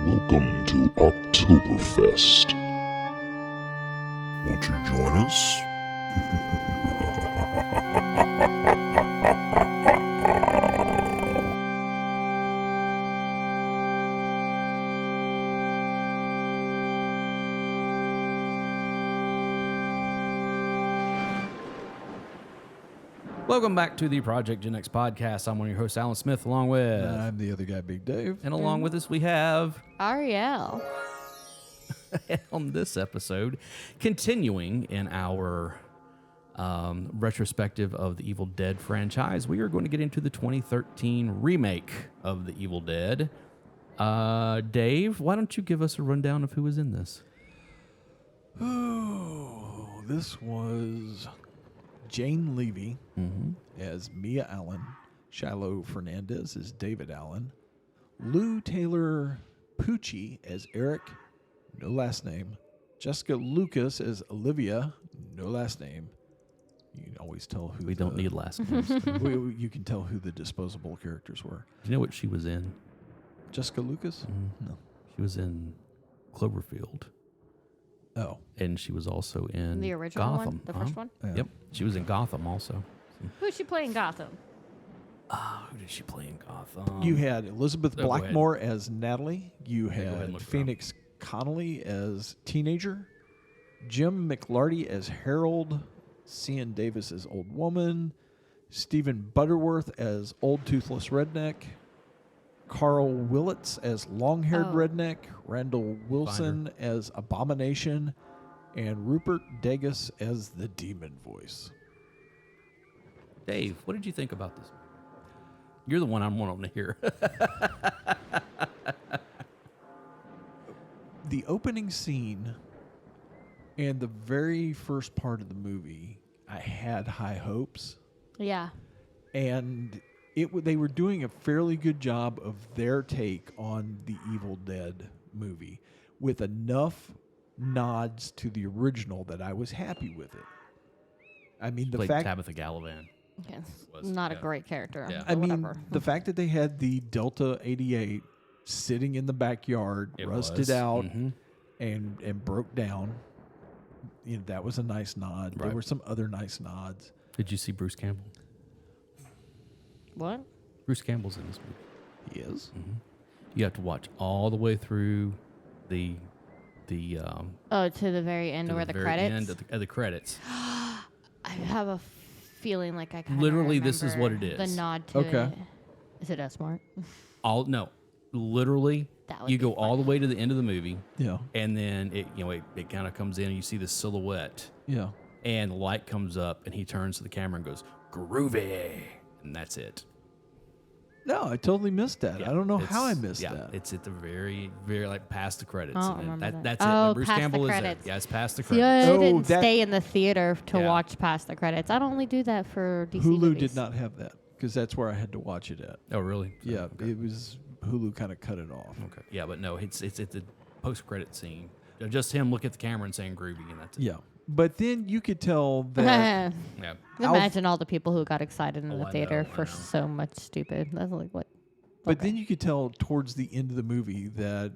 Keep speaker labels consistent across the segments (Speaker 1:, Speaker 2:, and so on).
Speaker 1: Welcome to Oktoberfest. Won't you join us?
Speaker 2: Welcome back to the Project Gen X podcast. I'm one of your hosts, Alan Smith, along with...
Speaker 3: I'm the other guy, Big Dave.
Speaker 2: And along with us, we have...
Speaker 4: Ariel.
Speaker 2: on this episode, continuing in our retrospective of the Evil Dead franchise, we are going to get into the 2013 remake of the Evil Dead. Dave, why don't you give us a rundown of who was in this?
Speaker 3: Oh, this was Jane Levy as Mia Allen, Shiloh Fernandez as David Allen, Lou Taylor Pucci as Eric, no last name, Jessica Lucas as Olivia, no last name. You can always tell who
Speaker 2: We don't need last names.
Speaker 3: you can tell who the disposable characters were.
Speaker 2: Do you know what she was in?
Speaker 3: Jessica Lucas? No.
Speaker 2: She was in Cloverfield.
Speaker 3: Oh.
Speaker 2: And she was also in
Speaker 4: The original
Speaker 2: Gotham.
Speaker 4: one? The first one?
Speaker 3: Yeah.
Speaker 2: Yep. She was in Gotham also.
Speaker 4: Who's she playing Gotham?
Speaker 2: Who did she play in Gotham?
Speaker 3: You had Elizabeth
Speaker 2: go ahead.
Speaker 3: Blackmore as Natalie. You
Speaker 2: go ahead and
Speaker 3: had
Speaker 2: look it up.
Speaker 3: Phoenix Connolly as teenager. Jim McLarty as Harold. Cian Davis as old woman. Stephen Butterworth as old toothless redneck. Carl Willits as long-haired
Speaker 4: Oh.
Speaker 3: redneck. Randall Wilson as Abomination. And Rupert Degas as the demon voice.
Speaker 2: Dave, what did you think about this? You're the one I'm wanting to hear.
Speaker 3: The opening scene and the very first part of the movie, I had high hopes,
Speaker 4: Yeah.
Speaker 3: and they were doing a fairly good job of their take on the Evil Dead movie with enough nods to the original that I was happy with it. I mean, the
Speaker 2: Played
Speaker 3: fact
Speaker 2: Tabitha Gallivan.
Speaker 4: Yes.
Speaker 2: Was,
Speaker 4: Not
Speaker 2: yeah.
Speaker 4: a great character.
Speaker 2: Yeah.
Speaker 4: But
Speaker 3: I mean,
Speaker 4: whatever.
Speaker 3: the fact that they had the Delta 88 sitting in the backyard,
Speaker 2: It
Speaker 3: rusted
Speaker 2: was.
Speaker 3: out,
Speaker 2: Mhm.
Speaker 3: and broke down. You know, that was a nice nod. There
Speaker 2: Right.
Speaker 3: were some other nice nods.
Speaker 2: Did you see Bruce Campbell?
Speaker 4: What?
Speaker 2: Bruce Campbell's in this movie.
Speaker 3: He is.
Speaker 2: You have to watch all the way through the
Speaker 4: Oh, to the very end
Speaker 2: to
Speaker 4: where
Speaker 2: the
Speaker 4: the
Speaker 2: very
Speaker 4: credits?
Speaker 2: end of the credits.
Speaker 4: I have a feeling like I kind of
Speaker 2: Literally, this is what it is.
Speaker 4: The nod to
Speaker 3: Okay.
Speaker 4: it. Is it that smart?
Speaker 2: Literally,
Speaker 4: That would
Speaker 2: you
Speaker 4: be
Speaker 2: go all
Speaker 4: funny.
Speaker 2: the way to the end of the movie,
Speaker 3: Yeah.
Speaker 2: and then it kind of comes in, and you see the silhouette,
Speaker 3: Yeah.
Speaker 2: and the light comes up, and he turns to the camera and goes groovy, and that's it.
Speaker 3: No, I totally missed that.
Speaker 2: Yeah,
Speaker 3: I don't know how I
Speaker 2: it's-
Speaker 3: missed
Speaker 2: yeah,
Speaker 3: that.
Speaker 2: It's at the very, very past the credits.
Speaker 4: I don't
Speaker 2: and then
Speaker 4: remember that.
Speaker 2: That's it.
Speaker 4: Oh,
Speaker 2: But Bruce
Speaker 4: past the
Speaker 2: Campbell is there.
Speaker 4: credits.
Speaker 2: Yeah, it's past the
Speaker 4: See,
Speaker 2: credits.
Speaker 4: I
Speaker 3: Oh,
Speaker 4: didn't
Speaker 3: that-
Speaker 4: stay in the theater to
Speaker 2: Yeah.
Speaker 4: watch past the credits. I'd only do that for DC
Speaker 3: Hulu
Speaker 4: movies.
Speaker 3: did not have that because that's where I had to watch it at.
Speaker 2: Oh, really?
Speaker 3: Yeah,
Speaker 2: Okay.
Speaker 3: it was Hulu kind of cut it off.
Speaker 2: Okay. Yeah, but no, it's at the post-credit scene. Just him looking at the camera and saying groovy, and that's it.
Speaker 3: Yeah, but then you could tell that
Speaker 2: Yeah.
Speaker 4: Imagine all the people who got excited in
Speaker 2: Oh,
Speaker 4: the
Speaker 2: I
Speaker 4: theater
Speaker 2: know, I
Speaker 4: for
Speaker 2: know.
Speaker 4: so much stupid. That's like what?
Speaker 3: But
Speaker 4: Okay.
Speaker 3: then you could tell towards the end of the movie that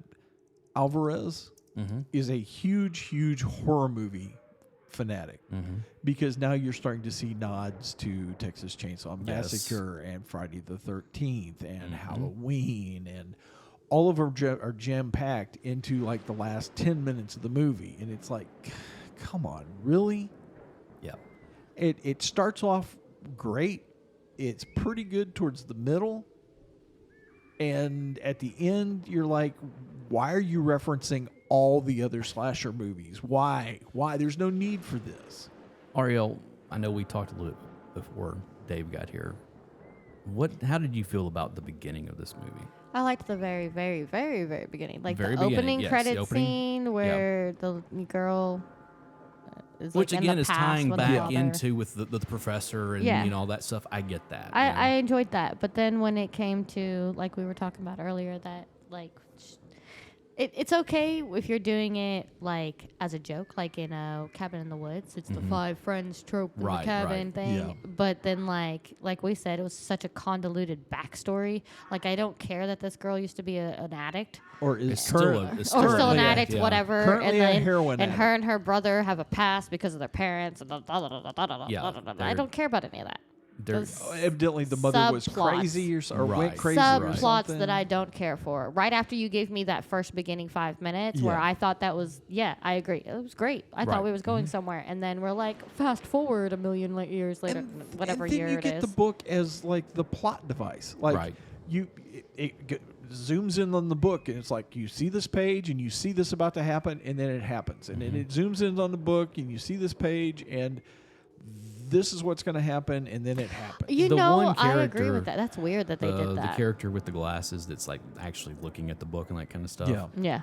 Speaker 3: Alvarez is a huge, huge horror movie fanatic because now you're starting to see nods to Texas Chainsaw
Speaker 2: Yes.
Speaker 3: Massacre and Friday the 13th and Halloween, and all of them are jam-packed into like the last 10 minutes of the movie. And it's like, come on, really?
Speaker 2: Yeah.
Speaker 3: It starts off great. It's pretty good towards the middle. And at the end, you're like, why are you referencing all the other slasher movies? Why? There's no need for this.
Speaker 2: Ariel, I know we talked a little bit before Dave got here. How did you feel about the beginning of this movie?
Speaker 4: I liked the very, very, very, very beginning, like
Speaker 2: Very
Speaker 4: the
Speaker 2: beginning,
Speaker 4: opening
Speaker 2: yes,
Speaker 4: credit
Speaker 2: the opening-
Speaker 4: scene where the girl is
Speaker 2: Which
Speaker 4: like
Speaker 2: again
Speaker 4: in
Speaker 2: is
Speaker 4: the past
Speaker 2: tying
Speaker 4: with the
Speaker 2: back
Speaker 4: father.
Speaker 2: into with the professor and
Speaker 4: Yeah.
Speaker 2: all that stuff. I get that.
Speaker 4: I enjoyed that, but then when it came to like we were talking about earlier, that like It's okay if you're doing it like as a joke, like in a Cabin in the Woods. It's the 5 friends trope in
Speaker 2: Right,
Speaker 4: the cabin
Speaker 2: right.
Speaker 4: thing.
Speaker 3: Yeah.
Speaker 4: But then like we said, it was such a convoluted backstory. Like I don't care that this girl used to be an addict.
Speaker 3: Or is
Speaker 2: It's still
Speaker 4: Or
Speaker 2: a-
Speaker 4: still an
Speaker 2: yeah,
Speaker 4: addict,
Speaker 2: yeah.
Speaker 4: whatever.
Speaker 3: Currently
Speaker 4: and
Speaker 3: a heroin
Speaker 4: and her
Speaker 3: addict.
Speaker 4: and her brother have a past because of their parents. And
Speaker 2: Yeah,
Speaker 4: I
Speaker 2: they're-
Speaker 4: don't care about any of that.
Speaker 2: They're-
Speaker 4: Those
Speaker 3: Evidently, the mother was
Speaker 4: subplots.
Speaker 3: crazy or
Speaker 2: Right.
Speaker 3: went crazy or
Speaker 4: subplots
Speaker 3: something.
Speaker 4: that I don't care for. Right after you gave me that first beginning 5 minutes where
Speaker 3: Yeah.
Speaker 4: I thought that was, I agree. It was great. I
Speaker 2: Right.
Speaker 4: thought we was going somewhere. And then we're like, fast forward a million years later, whatever
Speaker 3: and then
Speaker 4: year
Speaker 3: you
Speaker 4: it
Speaker 3: get
Speaker 4: is.
Speaker 3: the book as like the plot device. Like
Speaker 2: Right.
Speaker 3: it zooms in on the book and it's like you see this page and you see this about to happen and then it happens and then it zooms in on the book and you see this page and this is what's going to happen and then it happens.
Speaker 4: You
Speaker 2: The
Speaker 4: know,
Speaker 2: one
Speaker 4: I agree
Speaker 2: character,
Speaker 4: with that. That's weird that they did
Speaker 2: the
Speaker 4: that.
Speaker 2: character with the glasses that's like actually looking at the book and that kind of stuff.
Speaker 3: Yeah.
Speaker 4: Yeah.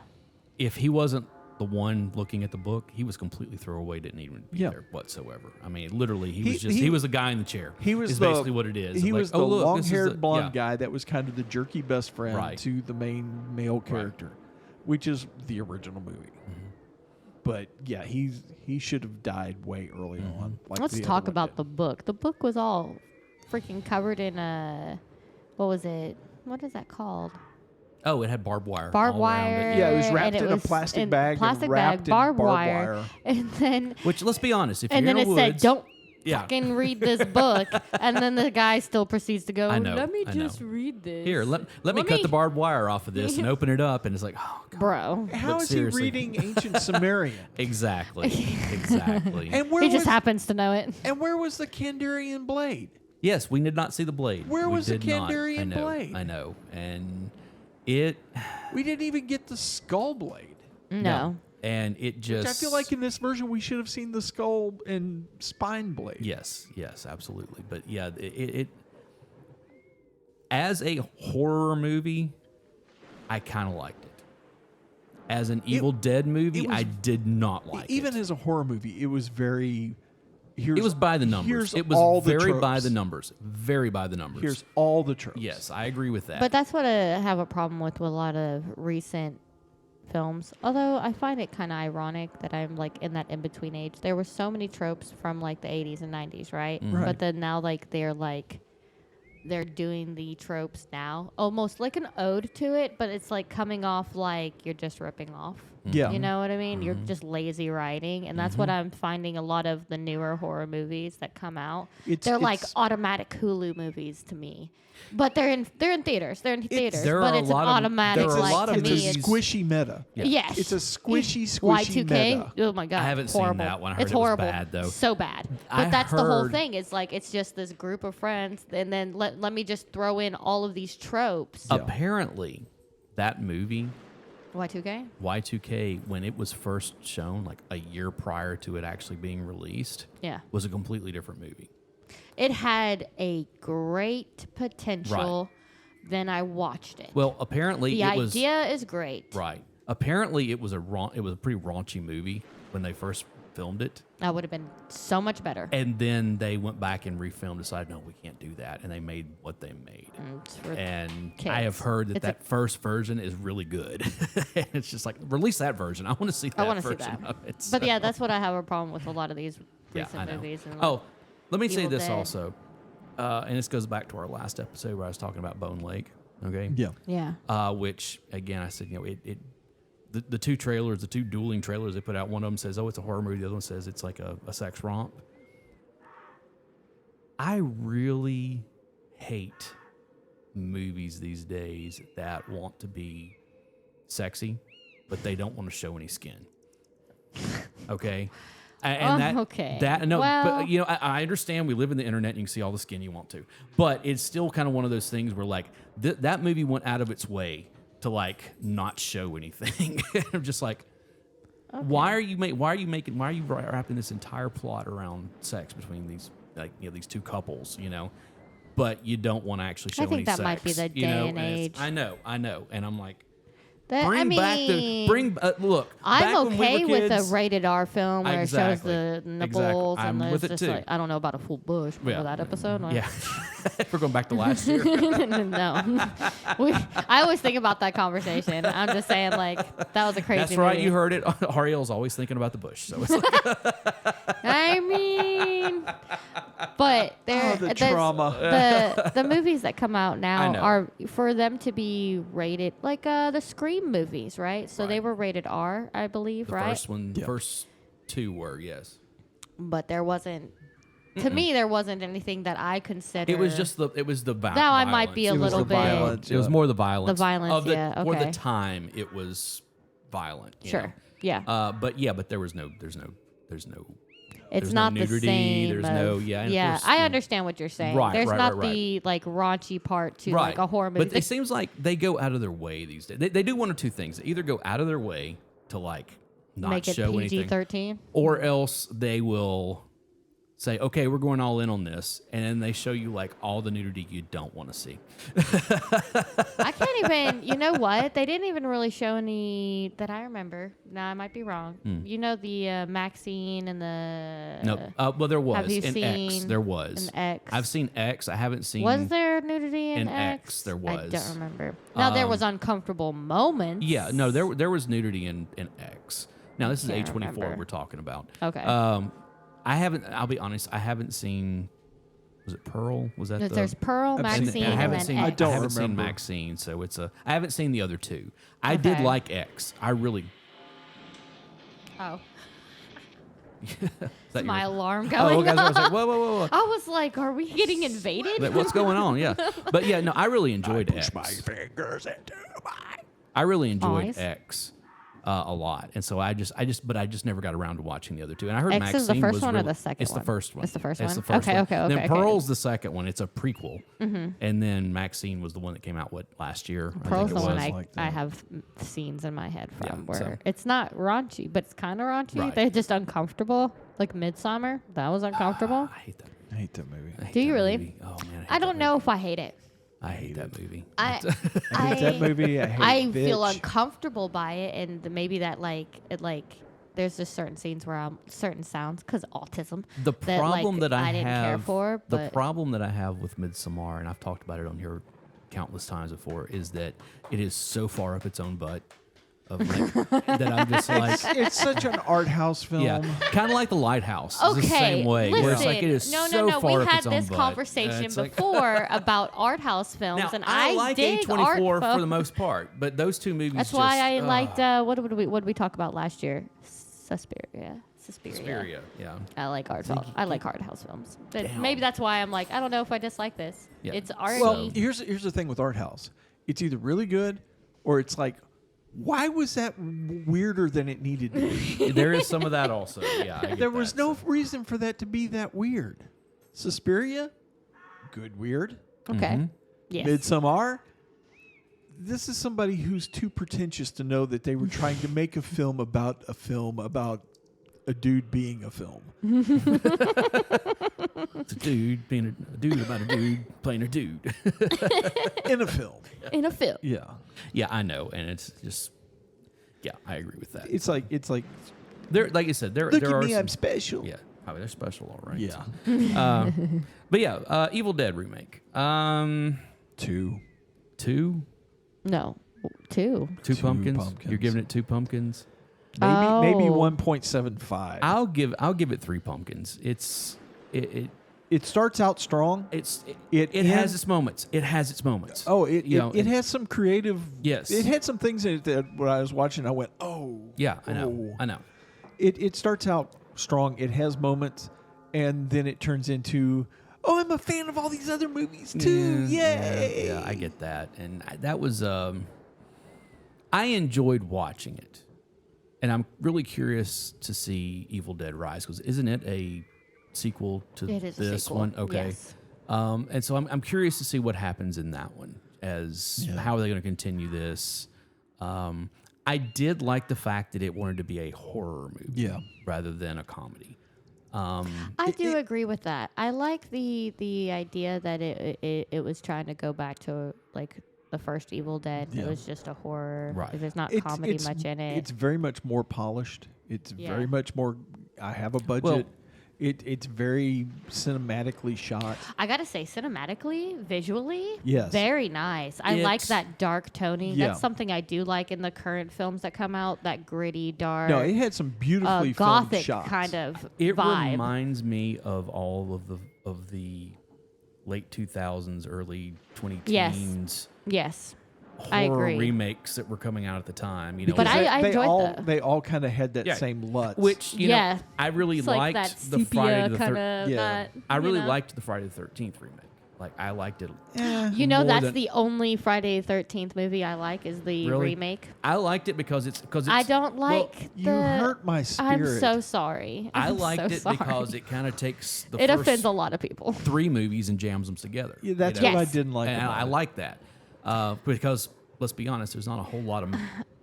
Speaker 2: If he wasn't the one looking at the book, he was completely throwaway, didn't even be
Speaker 3: Yeah.
Speaker 2: there whatsoever. I mean, literally,
Speaker 3: He-
Speaker 2: he was the guy in the chair.
Speaker 3: He was
Speaker 2: is
Speaker 3: the,
Speaker 2: basically what it is.
Speaker 3: He
Speaker 2: Like,
Speaker 3: was the
Speaker 2: oh, look, this is
Speaker 3: long-haired
Speaker 2: the-
Speaker 3: blonde
Speaker 2: yeah.
Speaker 3: guy that was kind of the jerky best friend
Speaker 2: Right.
Speaker 3: to the main male character, which is the original movie. But yeah, he should have died way early on. Like
Speaker 4: Let's
Speaker 3: the
Speaker 4: talk
Speaker 3: other one
Speaker 4: about
Speaker 3: did.
Speaker 4: the book. The book was all freaking covered in what was it? What is that called?
Speaker 2: Oh, it had barbed wire.
Speaker 4: Barbed
Speaker 2: all around
Speaker 4: wire.
Speaker 2: it.
Speaker 3: Yeah, it was
Speaker 4: and
Speaker 3: wrapped in a plastic bag and
Speaker 4: plastic
Speaker 3: wrapped
Speaker 4: bag,
Speaker 3: in
Speaker 4: barbed
Speaker 3: barbed
Speaker 4: wire.
Speaker 3: wire.
Speaker 4: And then
Speaker 2: Which, let's be honest, if
Speaker 4: and
Speaker 2: you're
Speaker 4: then
Speaker 2: in
Speaker 4: it
Speaker 2: the
Speaker 4: said,
Speaker 2: woods,
Speaker 4: "Don't
Speaker 2: yeah.
Speaker 4: fucking read this book." And then the guy still proceeds to go,
Speaker 2: I know,
Speaker 4: "Let me
Speaker 2: I know.
Speaker 4: just read this."
Speaker 2: Here, let me cut the barbed wire off of this and open it up, and it's like, oh, God.
Speaker 4: Bro.
Speaker 3: How
Speaker 2: But
Speaker 3: is
Speaker 2: seriously.
Speaker 3: he reading ancient Sumerian?
Speaker 2: Exactly. Exactly.
Speaker 3: And where
Speaker 4: He
Speaker 3: was
Speaker 4: just happens to know it.
Speaker 3: and where was the Kandarian blade?
Speaker 2: Yes, we did not see the blade.
Speaker 3: Where
Speaker 2: We
Speaker 3: was the
Speaker 2: did not.
Speaker 3: Kandarian
Speaker 2: I know,
Speaker 3: blade?
Speaker 2: I know. And it...
Speaker 3: We didn't even get the skull blade.
Speaker 4: No.
Speaker 2: And it just...
Speaker 3: Which I feel like in this version we should have seen the skull and spine blade.
Speaker 2: Yes, absolutely. But yeah, it as a horror movie, I kind of liked it. As an Evil Dead movie,
Speaker 3: was-
Speaker 2: I did not like
Speaker 3: Even
Speaker 2: it.
Speaker 3: as a horror movie, it was very. Here's,
Speaker 2: It was by the numbers.
Speaker 3: Here's
Speaker 2: It was
Speaker 3: all the
Speaker 2: very by
Speaker 3: tropes.
Speaker 2: the numbers. Very by the numbers.
Speaker 3: Here's all the tropes.
Speaker 2: Yes, I agree with that.
Speaker 4: But that's what I have a problem with a lot of recent films. Although I find it kind of ironic that I'm like in that in between age. There were so many tropes from like the 80s and 90s, right?
Speaker 3: Right.
Speaker 4: But then now they're doing the tropes now, almost like an ode to it, but it's like coming off like you're just ripping off.
Speaker 3: Yeah.
Speaker 4: You know what I mean? You're just lazy writing, and that's what I'm finding a lot of the newer horror movies that come out. They're like
Speaker 3: it's-
Speaker 4: automatic Hulu movies to me. But they're in theaters. They're in theaters.
Speaker 2: there
Speaker 4: But
Speaker 2: are a
Speaker 4: it's an
Speaker 2: lot of-
Speaker 4: automatic
Speaker 2: there are a
Speaker 4: like
Speaker 2: lot
Speaker 4: to
Speaker 2: of
Speaker 3: It's
Speaker 4: me.
Speaker 3: a
Speaker 2: movies-
Speaker 3: squishy meta.
Speaker 2: Yeah.
Speaker 4: Yes.
Speaker 3: It's a squishy
Speaker 4: Y2K.
Speaker 3: meta.
Speaker 4: Oh my god.
Speaker 2: I haven't seen
Speaker 4: horrible.
Speaker 2: that one. I heard
Speaker 4: it's
Speaker 2: it was
Speaker 4: horrible.
Speaker 2: bad, though.
Speaker 4: So bad. But
Speaker 2: I
Speaker 4: that's the whole
Speaker 2: heard-
Speaker 4: thing. It's like it's just this group of friends, and then let me just throw in all of these tropes.
Speaker 3: Yeah.
Speaker 2: Apparently, that movie,
Speaker 4: Y2K.
Speaker 2: Y2K, when it was first shown, like a year prior to it actually being released,
Speaker 4: Yeah.
Speaker 2: was a completely different movie.
Speaker 4: It had a great potential. Then I watched it.
Speaker 2: Well, apparently
Speaker 4: the
Speaker 2: it was
Speaker 4: idea is great.
Speaker 2: right. Apparently, it was a pretty raunchy movie when they first filmed it,
Speaker 4: That would have been so much better.
Speaker 2: and then they went back and refilmed. Decided, no, we can't do that, and they made what they made.
Speaker 4: It's for
Speaker 2: And
Speaker 4: kids.
Speaker 2: I have heard that
Speaker 4: It's
Speaker 2: that first version is really good. It's just like, release that version. I want to see that
Speaker 4: I want to see
Speaker 2: version
Speaker 4: that.
Speaker 2: of it.
Speaker 4: But yeah,
Speaker 2: So,
Speaker 4: that's what I have a problem with a lot of these
Speaker 2: yeah,
Speaker 4: recent
Speaker 2: I know.
Speaker 4: movies. And
Speaker 2: Oh, let me say
Speaker 4: Evil
Speaker 2: this
Speaker 4: Dead.
Speaker 2: also, and this goes back to our last episode where I was talking about Bone Lake. Okay.
Speaker 3: Yeah.
Speaker 4: yeah.
Speaker 2: Which again, I said, the two trailers, the two dueling trailers they put out. One of them says, "Oh, it's a horror movie." The other one says it's like a sex romp. I really hate movies these days that want to be sexy, but they don't want to show any skin. Okay. And
Speaker 4: okay.
Speaker 2: That no,
Speaker 4: Well-
Speaker 2: but I understand we live in the internet and you can see all the skin you want to, but it's still kind of one of those things where like that movie went out of its way to like not show anything. I'm just like, why are you wrapping this entire plot around sex between these these two couples, but you don't want to actually show
Speaker 4: I think
Speaker 2: any
Speaker 4: that
Speaker 2: sex.
Speaker 4: might be the day and
Speaker 2: it's-
Speaker 4: age.
Speaker 2: I know, and I'm like,
Speaker 4: That,
Speaker 2: Bring back the look. back
Speaker 4: I'm
Speaker 2: when we
Speaker 4: okay
Speaker 2: were
Speaker 4: with a
Speaker 2: kids,
Speaker 4: rated R film where
Speaker 2: Exactly.
Speaker 4: it shows the nipples
Speaker 2: I'm
Speaker 4: and
Speaker 2: with
Speaker 4: it's
Speaker 2: it
Speaker 4: just
Speaker 2: too.
Speaker 4: like I don't know about a full bush. Remember
Speaker 2: Yeah.
Speaker 4: that episode?
Speaker 2: Yeah, we're going back to last year.
Speaker 4: No. I always think about that conversation. I'm just saying, like, that was a crazy
Speaker 2: That's right.
Speaker 4: movie.
Speaker 2: You heard it. Ariel's always thinking about the bush. So it's like,
Speaker 4: I mean, but there,
Speaker 3: the trauma.
Speaker 4: the movies that come out
Speaker 2: I
Speaker 4: now
Speaker 2: know.
Speaker 4: are for them to be rated like the Scream movies, right? So they
Speaker 2: Right.
Speaker 4: were rated R, I believe,
Speaker 2: the
Speaker 4: right?
Speaker 2: first one,
Speaker 3: Yep.
Speaker 2: first two were, yes.
Speaker 4: But there wasn't. To me, there wasn't anything that I consider.
Speaker 2: It was just the
Speaker 4: Now I might be a
Speaker 3: It was
Speaker 4: little
Speaker 3: the
Speaker 4: bit.
Speaker 3: violence.
Speaker 2: It was more the violence.
Speaker 4: The violence,
Speaker 2: of the,
Speaker 4: yeah,
Speaker 2: For the
Speaker 4: okay.
Speaker 2: time, it was violent. you
Speaker 4: Sure.
Speaker 2: know.
Speaker 4: Yeah.
Speaker 2: But there's no
Speaker 4: It's
Speaker 2: there's no
Speaker 4: not
Speaker 2: nudity,
Speaker 4: the same.
Speaker 2: there's
Speaker 4: of-
Speaker 2: no- yeah, and of
Speaker 4: Yeah,
Speaker 2: course,
Speaker 4: I
Speaker 2: you know,
Speaker 4: understand what you're saying.
Speaker 2: Right,
Speaker 4: There's
Speaker 2: right,
Speaker 4: not
Speaker 2: right,
Speaker 4: the like raunchy part to
Speaker 2: right.
Speaker 4: like a horror movie.
Speaker 2: But it seems like they go out of their way these days. They do one or two things. They either go out of their way to like not
Speaker 4: make it
Speaker 2: show anything,
Speaker 4: PG-13.
Speaker 2: or else they will say, okay, we're going all in on this, and then they show you like all the nudity you don't want to see.
Speaker 4: I can't even. You know what? They didn't even really show any that I remember. Now I might be wrong. You know the Maxine and the.
Speaker 2: No, well there was
Speaker 4: have you
Speaker 2: in X.
Speaker 4: seen
Speaker 2: There was.
Speaker 4: an X?
Speaker 2: I've seen X. I haven't seen.
Speaker 4: Was there nudity in
Speaker 2: in
Speaker 4: X?
Speaker 2: X, there
Speaker 4: I
Speaker 2: was.
Speaker 4: don't remember. Now there was uncomfortable moments.
Speaker 2: Yeah, no, there was nudity in X. Now this is
Speaker 4: Can't
Speaker 2: A24
Speaker 4: remember.
Speaker 2: we're talking about.
Speaker 4: Okay.
Speaker 2: I haven't. I'll be honest. I haven't seen. Was it Pearl? Was that the?
Speaker 4: There's Pearl,
Speaker 3: I've seen-
Speaker 4: Maxine,
Speaker 2: I haven't
Speaker 4: and
Speaker 2: seen.
Speaker 4: then
Speaker 3: I
Speaker 4: X.
Speaker 3: don't
Speaker 2: I haven't seen
Speaker 3: remember.
Speaker 2: Maxine, so it's a. I haven't seen the other two. I did
Speaker 4: Okay.
Speaker 2: like X. I really.
Speaker 4: Oh,
Speaker 2: Is
Speaker 4: is
Speaker 2: that
Speaker 4: my
Speaker 2: your-
Speaker 4: alarm
Speaker 2: Oh,
Speaker 4: going
Speaker 2: okay. I
Speaker 4: off?
Speaker 2: was like, whoa, whoa, whoa, whoa.
Speaker 4: I was like, are we getting invaded?
Speaker 2: Like, what's going on? Yeah, but yeah, no, I really enjoyed X.
Speaker 3: fingers into my.
Speaker 2: I really enjoyed
Speaker 4: Nice.
Speaker 2: X a lot, and so I just never got around to watching the other two. And I heard
Speaker 4: X
Speaker 2: Maxine
Speaker 4: is the first
Speaker 2: was
Speaker 4: one or
Speaker 2: really,
Speaker 4: the second
Speaker 2: It's
Speaker 4: one?
Speaker 2: the first one.
Speaker 4: It's the first
Speaker 2: It's
Speaker 4: one?
Speaker 2: the first
Speaker 4: Okay,
Speaker 2: one.
Speaker 4: okay,
Speaker 2: Then
Speaker 4: okay,
Speaker 2: Pearl's the second one. It's a prequel, and then Maxine was the one that came out last year. I
Speaker 4: Pearl's
Speaker 2: think
Speaker 4: the
Speaker 2: it
Speaker 4: one
Speaker 2: was.
Speaker 3: like
Speaker 4: I
Speaker 3: that.
Speaker 4: have scenes in my head from
Speaker 2: Yeah,
Speaker 4: where
Speaker 2: so-
Speaker 4: it's not raunchy, but it's kind of raunchy.
Speaker 2: Right.
Speaker 4: They're just uncomfortable. Like Midsummer, that was uncomfortable.
Speaker 2: I hate that.
Speaker 3: I hate that movie.
Speaker 2: I hate
Speaker 4: Do you
Speaker 2: that
Speaker 4: really?
Speaker 2: movie. Oh man,
Speaker 4: I don't know if I hate it.
Speaker 2: I hate that movie.
Speaker 4: I
Speaker 3: I hate that movie. I hate
Speaker 4: I feel
Speaker 3: Bitch.
Speaker 4: uncomfortable by it, and maybe that there's just certain scenes where certain sounds because autism.
Speaker 2: The
Speaker 4: that,
Speaker 2: problem
Speaker 4: like,
Speaker 2: that I
Speaker 4: didn't care
Speaker 2: have,
Speaker 4: for,
Speaker 2: the
Speaker 4: but-
Speaker 2: problem that I have with Midsommar, and I've talked about it on here countless times before, is that it is so far up its own butt of like, that I'm just like,
Speaker 3: It's such an art house film.
Speaker 2: yeah, kind of like The Lighthouse. It's
Speaker 4: Okay,
Speaker 2: the same way,
Speaker 4: listen.
Speaker 2: where it's like it is
Speaker 4: no,
Speaker 2: so
Speaker 4: no, no.
Speaker 2: far
Speaker 4: We
Speaker 2: up
Speaker 4: had
Speaker 2: its own
Speaker 4: this
Speaker 2: butt.
Speaker 4: conversation
Speaker 2: It's like-
Speaker 4: before about art house films,
Speaker 2: Now,
Speaker 4: and
Speaker 2: I like
Speaker 4: dig art
Speaker 2: A24 for
Speaker 4: films.
Speaker 2: the most part, but those two movies.
Speaker 4: That's
Speaker 2: just,
Speaker 4: why I liked what did we talk about last year? Suspiria.
Speaker 2: Suspiria. Yeah.
Speaker 4: I like art films. I like art house films. But
Speaker 2: Damn.
Speaker 4: maybe that's why I'm like, I don't know if I dislike this.
Speaker 2: Yeah.
Speaker 4: It's arty.
Speaker 3: Well, here's the thing with art house. It's either really good or it's like, why was that weirder than it needed to be?
Speaker 2: There is some of that also. Yeah. I get
Speaker 3: There was
Speaker 2: that,
Speaker 3: no
Speaker 2: so.
Speaker 3: reason for that to be that weird. Suspiria, good weird.
Speaker 4: okay. Yes.
Speaker 3: Midsommar, this is somebody who's too pretentious to know that they were trying to make a film about a dude being a film.
Speaker 2: It's a dude being a dude about a dude playing a dude.
Speaker 3: In a film.
Speaker 4: In a film.
Speaker 3: Yeah.
Speaker 2: Yeah, I know, and it's just, yeah, I agree with that.
Speaker 3: It's like
Speaker 2: There, like I said, there
Speaker 3: look
Speaker 2: there
Speaker 3: at
Speaker 2: are
Speaker 3: me,
Speaker 2: some,
Speaker 3: I'm special.
Speaker 2: yeah, oh, they're special, all right.
Speaker 3: Yeah.
Speaker 2: But yeah, Evil Dead remake.
Speaker 3: Two.
Speaker 2: Two
Speaker 4: No. Two.
Speaker 2: pumpkins.
Speaker 3: pumpkins.
Speaker 2: You're giving it 2 pumpkins.
Speaker 3: Maybe
Speaker 4: Oh.
Speaker 3: 1.75.
Speaker 2: I'll give it 3 pumpkins.
Speaker 3: It starts out strong. It
Speaker 2: It has
Speaker 3: ends-
Speaker 2: its moments. It has its moments.
Speaker 3: Oh, it
Speaker 2: You know,
Speaker 3: it has some creative.
Speaker 2: Yes.
Speaker 3: It had some things in it that when I was watching, I went, oh.
Speaker 2: Yeah, I know.
Speaker 3: oh.
Speaker 2: I know.
Speaker 3: It starts out strong. It has moments, and then it turns into, oh, I'm a fan of all these other movies too. Yay!
Speaker 2: Yeah, I get that, and that was. I enjoyed watching it, and I'm really curious to see Evil Dead Rise because isn't it a sequel to
Speaker 4: It is a
Speaker 2: this
Speaker 4: sequel,
Speaker 2: one? Okay,
Speaker 4: yes.
Speaker 2: and so I'm curious to see what happens in that one. As how are they going to continue this? I did like the fact that it wanted to be a horror movie,
Speaker 3: Yeah.
Speaker 2: rather than a comedy.
Speaker 4: I do agree with that. I like the idea that it was trying to go back to like the first Evil Dead.
Speaker 3: Yeah.
Speaker 4: It was just a horror.
Speaker 2: Right.
Speaker 4: There's not comedy much in it.
Speaker 3: It's very much more polished. It's very much more. I have a budget.
Speaker 2: Well,
Speaker 3: it's very cinematically shot.
Speaker 4: I gotta say, cinematically, visually,
Speaker 3: Yes.
Speaker 4: very nice. I like
Speaker 2: It's-
Speaker 4: that dark toning.
Speaker 3: Yeah.
Speaker 4: That's something I do like in the current films that come out. That gritty, dark,
Speaker 3: No, it had some beautifully filmed
Speaker 4: gothic
Speaker 3: shots.
Speaker 4: kind of
Speaker 2: It
Speaker 4: vibe.
Speaker 2: reminds me of all of the late 2000s, early 2010s
Speaker 4: Yes, I
Speaker 2: horror
Speaker 4: agree.
Speaker 2: remakes that were coming out at the time. You know,
Speaker 4: But I
Speaker 3: they
Speaker 4: enjoyed
Speaker 3: all
Speaker 4: the-
Speaker 3: they all kind of had that
Speaker 2: Yeah.
Speaker 3: same LUTs.
Speaker 2: which you know
Speaker 4: Yeah.
Speaker 2: I really
Speaker 4: It's like
Speaker 2: liked
Speaker 4: that
Speaker 2: the Friday
Speaker 4: sepia
Speaker 2: the
Speaker 4: kind
Speaker 2: 13th.
Speaker 4: of.
Speaker 3: Yeah.
Speaker 2: I really liked the Friday the 13th remake. Like I liked it.
Speaker 4: You know,
Speaker 2: more
Speaker 4: that's
Speaker 2: than-
Speaker 4: the only Friday the 13th movie I like is the
Speaker 2: Really?
Speaker 4: remake.
Speaker 2: I liked it because it's
Speaker 4: I don't like
Speaker 3: you
Speaker 4: the.
Speaker 3: hurt my spirit.
Speaker 4: I'm so sorry.
Speaker 2: I
Speaker 4: I'm
Speaker 2: liked
Speaker 4: so
Speaker 2: it
Speaker 4: sorry.
Speaker 2: because it kind of takes the
Speaker 4: it
Speaker 2: first
Speaker 4: offends a lot of people.
Speaker 2: 3 movies and jams them together.
Speaker 3: Yeah, that's
Speaker 2: you know?
Speaker 3: what I
Speaker 4: Yes.
Speaker 3: didn't like.
Speaker 2: And
Speaker 3: about
Speaker 2: I
Speaker 3: it.
Speaker 2: like that because let's be honest, there's not a whole lot of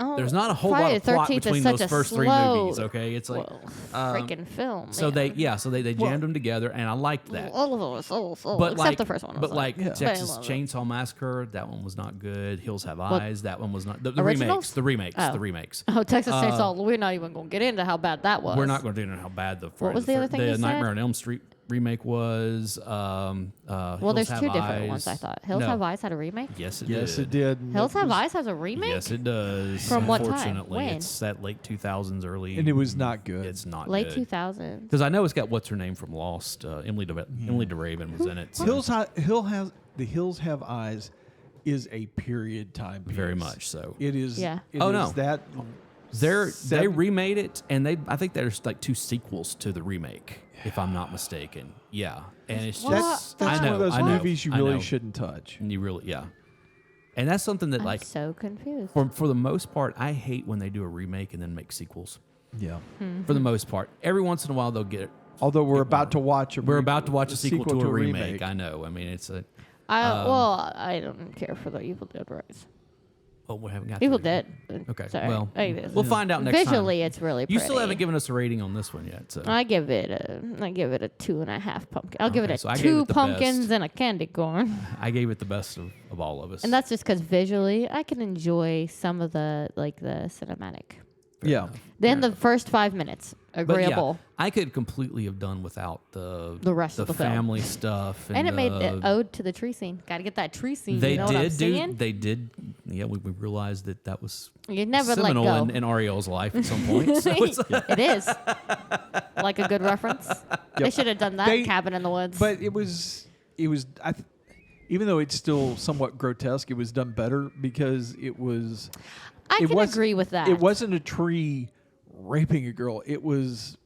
Speaker 4: Oh,
Speaker 2: there's not a whole
Speaker 4: Friday
Speaker 2: lot of
Speaker 4: the
Speaker 2: plot
Speaker 4: 13th is
Speaker 2: between
Speaker 4: such
Speaker 2: those
Speaker 4: a
Speaker 2: first 3
Speaker 4: slow-
Speaker 2: movies. Okay, it's like
Speaker 4: freaking film.
Speaker 2: so
Speaker 4: man.
Speaker 2: they jammed them together, and I liked that.
Speaker 4: All of them,
Speaker 2: But
Speaker 4: except
Speaker 2: like
Speaker 4: the first one.
Speaker 2: but
Speaker 4: was
Speaker 2: like
Speaker 3: Yeah.
Speaker 2: Texas
Speaker 4: I love it.
Speaker 2: Chainsaw Massacre, that one was not good. Hills Have Eyes, that one was not. The
Speaker 4: Originals?
Speaker 2: remakes,
Speaker 4: Oh.
Speaker 2: the remakes.
Speaker 4: Oh, Texas Chainsaw. We're not even going to get into how bad that was.
Speaker 2: We're not going to do how bad the Friday
Speaker 4: was the other thing you said?
Speaker 2: Nightmare on Elm Street remake was.
Speaker 4: Well,
Speaker 2: Hills
Speaker 4: there's
Speaker 2: Have
Speaker 4: 2 different
Speaker 2: Eyes.
Speaker 4: ones. I thought Hills
Speaker 2: No.
Speaker 4: Have Eyes had a remake.
Speaker 2: Yes, it
Speaker 3: Yes,
Speaker 2: did.
Speaker 3: it did. and
Speaker 4: Hills
Speaker 3: it
Speaker 4: Have
Speaker 3: was-
Speaker 4: Eyes has a remake.
Speaker 2: Yes, it does.
Speaker 4: From what time?
Speaker 2: Unfortunately,
Speaker 4: When?
Speaker 2: it's that late 2000s, early.
Speaker 3: And it was not good.
Speaker 2: It's not
Speaker 4: Late
Speaker 2: good.
Speaker 4: 2000s.
Speaker 2: Because I know it's got what's her name from Lost. Emily DeRaven was in it. So
Speaker 3: The Hills Have Eyes is a period time piece.
Speaker 2: very much so.
Speaker 3: It is.
Speaker 4: Yeah.
Speaker 3: it
Speaker 2: Oh,
Speaker 3: is
Speaker 2: no.
Speaker 3: That
Speaker 2: They
Speaker 3: seven-
Speaker 2: remade it, and I think there's like 2 sequels to the remake, if I'm not mistaken. Yeah, and it's
Speaker 4: What?
Speaker 2: just
Speaker 3: That's
Speaker 2: I know,
Speaker 3: one of those
Speaker 2: I know,
Speaker 3: movies you
Speaker 2: I
Speaker 3: really
Speaker 2: know.
Speaker 3: shouldn't touch.
Speaker 2: And you really, yeah. And that's something that
Speaker 4: I'm
Speaker 2: like
Speaker 4: so confused.
Speaker 2: for the most part, I hate when they do a remake and then make sequels.
Speaker 3: Yeah.
Speaker 2: For the most part, every once in a while they'll get.
Speaker 3: Although we're about to watch a
Speaker 2: sequel to a remake. I know. I mean, it's a.
Speaker 4: I don't care for the Evil Dead rise.
Speaker 2: Oh, we haven't got.
Speaker 4: Evil
Speaker 2: to it.
Speaker 4: Dead.
Speaker 2: Okay.
Speaker 4: Sorry.
Speaker 2: Well,
Speaker 4: I guess.
Speaker 2: we'll find out next time.
Speaker 4: Visually, it's really pretty.
Speaker 2: You still haven't given us a rating on this one yet, so.
Speaker 4: I give it a 2.5 pumpkin. I'll give
Speaker 2: Okay,
Speaker 4: it
Speaker 2: so
Speaker 4: a
Speaker 2: I gave
Speaker 4: 2
Speaker 2: it the
Speaker 4: pumpkins
Speaker 2: best.
Speaker 4: and a candy corn.
Speaker 2: I gave it the best of all of us.
Speaker 4: And that's just because visually, I can enjoy some of the cinematic.
Speaker 3: Yeah.
Speaker 4: Then the first 5 minutes,
Speaker 2: But
Speaker 4: agreeable.
Speaker 2: yeah, I could completely have done without the
Speaker 4: rest of the film.
Speaker 2: family stuff,
Speaker 4: And it made an ode to the tree scene. Got to get that tree scene.
Speaker 2: They
Speaker 4: you know what I'm
Speaker 2: did do.
Speaker 4: saying?
Speaker 2: They did. Yeah, we realized that was
Speaker 4: You never let
Speaker 2: seminal
Speaker 4: go.
Speaker 2: in Ariel's life at some point. So it's
Speaker 4: It is. Like a good reference. They should have done that in Cabin in the Woods.
Speaker 3: But it was. Even though it's still somewhat grotesque, it was done better because it was.
Speaker 4: I
Speaker 3: it
Speaker 4: can
Speaker 3: was-
Speaker 4: agree with that.
Speaker 3: It wasn't a tree raping a girl. It was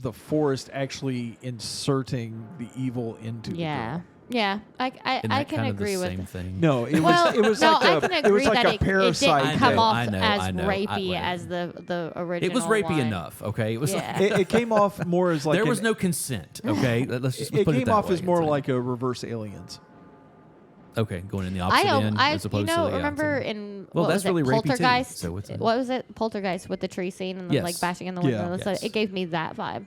Speaker 3: the forest actually inserting the evil into the girl.
Speaker 4: Yeah. I
Speaker 2: isn't
Speaker 4: I
Speaker 2: that
Speaker 4: can
Speaker 2: kind
Speaker 4: agree
Speaker 2: of the
Speaker 4: with
Speaker 2: same thing.
Speaker 3: No, it
Speaker 4: Well,
Speaker 3: was. It was
Speaker 4: no,
Speaker 3: like
Speaker 4: I
Speaker 3: a.
Speaker 4: can
Speaker 3: It
Speaker 4: agree
Speaker 3: was like
Speaker 4: that
Speaker 3: a
Speaker 4: it
Speaker 3: parasite.
Speaker 4: didn't come
Speaker 3: thing.
Speaker 4: off
Speaker 2: I know,
Speaker 4: as
Speaker 2: I know.
Speaker 4: rapey
Speaker 2: I-
Speaker 4: as the original
Speaker 2: It was rapey
Speaker 4: one.
Speaker 2: enough. Okay, it was.
Speaker 4: Yeah.
Speaker 3: It came off more as like
Speaker 2: there was
Speaker 3: an-
Speaker 2: no consent. Okay, let's just
Speaker 3: It
Speaker 2: put
Speaker 3: came
Speaker 2: that
Speaker 3: off
Speaker 2: way.
Speaker 3: as more
Speaker 2: It's
Speaker 3: like a reverse Aliens.
Speaker 2: okay, going in the
Speaker 4: I
Speaker 2: opposite
Speaker 4: know.
Speaker 2: end as opposed to the
Speaker 4: Remember
Speaker 2: opposite.
Speaker 4: in
Speaker 2: Well,
Speaker 4: what
Speaker 2: that's
Speaker 4: was it,
Speaker 2: really rapey too,
Speaker 4: Poltergeist?
Speaker 2: so it's a-
Speaker 4: What was it? Poltergeist with the tree scene and then like
Speaker 2: Yes.
Speaker 4: bashing in the
Speaker 3: Yeah.
Speaker 4: window. So
Speaker 2: Yes.
Speaker 4: it gave me that vibe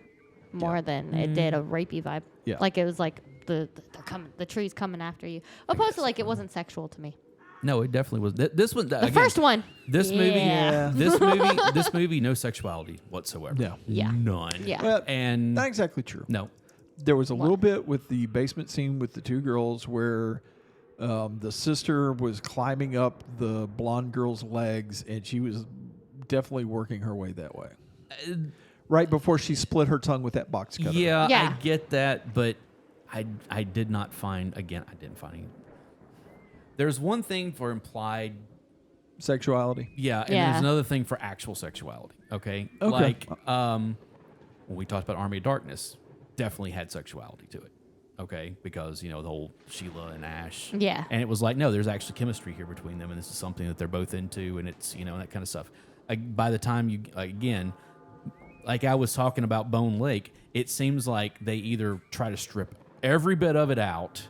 Speaker 4: more than it did a rapey vibe.
Speaker 3: Yeah.
Speaker 4: Like it was like they're coming, the tree's coming after you. Opposed to like it wasn't sexual to me.
Speaker 2: No, it definitely was. This one,
Speaker 4: The first one.
Speaker 2: This movie,
Speaker 4: Yeah.
Speaker 2: this movie, no sexuality whatsoever.
Speaker 3: No.
Speaker 4: Yeah.
Speaker 2: None.
Speaker 4: Yeah.
Speaker 3: Well,
Speaker 2: And
Speaker 3: not exactly true.
Speaker 2: no,
Speaker 3: There was a little bit with the basement scene with the 2 girls where the sister was climbing up the blonde girl's legs, and she was definitely working her way that way. Right before she split her tongue with that box cutter.
Speaker 2: yeah,
Speaker 4: Yeah.
Speaker 2: I get that, but I did not find I didn't find any. There's one thing for implied,
Speaker 3: Sexuality.
Speaker 2: yeah, and
Speaker 4: Yeah.
Speaker 2: there's another thing for actual sexuality. Okay,
Speaker 3: Okay.
Speaker 2: like when we talked about Army of Darkness, definitely had sexuality to it. Okay, because the whole Sheila and Ash.
Speaker 4: Yeah.
Speaker 2: And it was like, no, there's actually chemistry here between them, and this is something that they're both into, and it's that kind of stuff. By the time you again, like I was talking about Bone Lake, it seems like they either try to strip every bit of it out,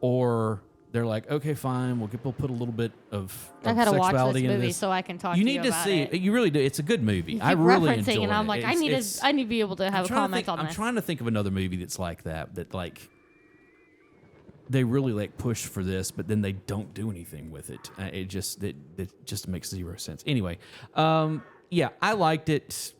Speaker 2: or they're like, okay, fine, we'll put a little bit of
Speaker 4: I gotta watch
Speaker 2: sexuality
Speaker 4: this
Speaker 2: into
Speaker 4: movie
Speaker 2: this.
Speaker 4: so I can talk
Speaker 2: You
Speaker 4: to
Speaker 2: need
Speaker 4: you
Speaker 2: to
Speaker 4: about
Speaker 2: see
Speaker 4: it.
Speaker 2: it. You really do. It's a good movie.
Speaker 4: You
Speaker 2: I
Speaker 4: keep
Speaker 2: really
Speaker 4: referencing,
Speaker 2: enjoy
Speaker 4: and I'm
Speaker 2: it.
Speaker 4: like, I need to be able to have
Speaker 2: I'm trying to
Speaker 4: comments
Speaker 2: think-
Speaker 4: on
Speaker 2: I'm
Speaker 4: this.
Speaker 2: trying to think of another movie that's like that. Like they really like push for this, but then they don't do anything with it. It just makes zero sense. Anyway, yeah, I liked it